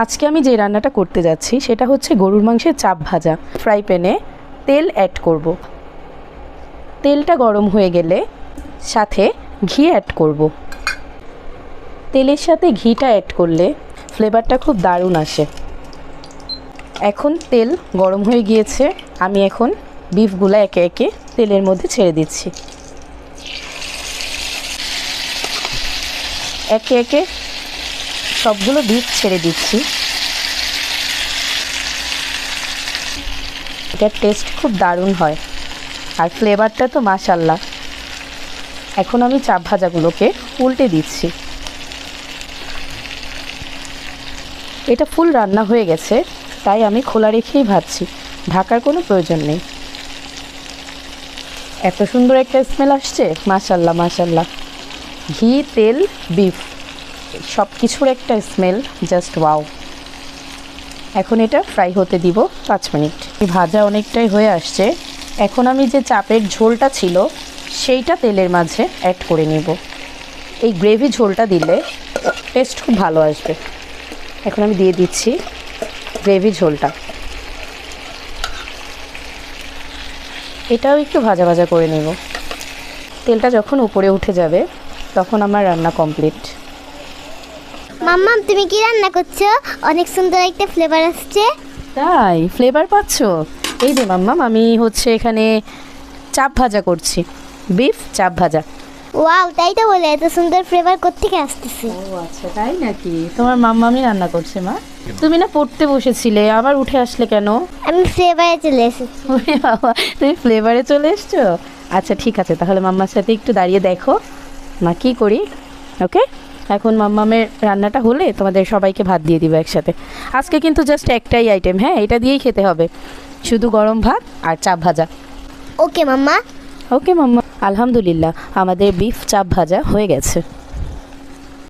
আজকে আমি যে রান্নাটা করতে যাচ্ছি সেটা হচ্ছে গরুর মাংসের চাপ ভাজা। ফ্রাই প্যানে তেল অ্যাড করব। তেলটা গরম হয়ে গেলে সাথে ঘি অ্যাড করব। তেলের সাথে ঘিটা অ্যাড করলে ফ্লেভারটা খুব দারুণ আসে। এখন তেল গরম হয়ে গিয়েছে, আমি এখন বিফগুলো একে একে তেলের মধ্যে ছেড়ে দিচ্ছি। একে একে সবগুলো বিফ ছেড়ে দিচ্ছি। এটার টেস্ট খুব দারুণ হয় আর ফ্লেভারটা তো মাশাল্লাহ। এখন আমি চাপ ভাজাগুলোকে উল্টে দিচ্ছি। এটা ফুল রান্না হয়ে গেছে, তাই আমি খোলা রেখেই ভাজছি, ঢাকার কোনো প্রয়োজন নেই। এত সুন্দর একটা স্মেল আসছে, মাশাল্লাহ মাশাল্লাহ। ঘি, তেল, বিফ সব কিছুর একটা স্মেল, জাস্ট ওয়াও। এখন এটা ফ্রাই হতে দিব 5 মিনিট। ভাজা অনেকটাই হয়ে আসছে। এখন আমি যে চাপের ঝোলটা ছিল সেইটা তেলের মাঝে অ্যাড করে নেব। এই গ্রেভি ঝোলটা দিলে টেস্ট খুব ভালো আসবে। এখন আমি দিয়ে দিচ্ছি গ্রেভি ঝোলটা। এটাও একটু ভাজা ভাজা করে নেব। তেলটা যখন উপরে উঠে যাবে তখন আমার রান্না কমপ্লিট। মাম্মা তুমি কি রান্না করছো? অনেক সুন্দর একটা ফ্লেভার আসছে। তাই ফ্লেভার পাচ্ছ? এই যে মাম্মাম, আমি হচ্ছে এখানে চাপ ভাজা করছি, বিফ চাপ ভাজা। ওয়াও, তাই তো বলে এত সুন্দর ফ্লেভার কোত্থেকে আসতেছে। ও আচ্ছা, তাই নাকি? তোমার মাম্মামই রান্না করছে মা? তুমি না পড়তে বসেছিলে, আবার উঠে আসলে কেন? আমি ফ্লেভারে চলে এসেছি। ওরে বাবা, তুমি ফ্লেভারে চলে এসছো? আচ্ছা ঠিক আছে, তাহলে মাম্মার সাথে একটু দাঁড়িয়ে দেখো মা কী করি। ওকে, এখন মাম্মামের রান্নাটা হলে তোমাদের সবাইকে ভাত দিয়ে দিবে একসাথে। আজকে কিন্তু জাস্ট একটাই আইটেম, হ্যাঁ, এটা দিয়েই খেতে হবে, শুধু গরম ভাত আর চাপ ভাজা। ওকে মাম্মা। ওকে মাম্মা। আলহামদুলিল্লাহ, আমাদের বিফ চাপ ভাজা হয়ে গেছে।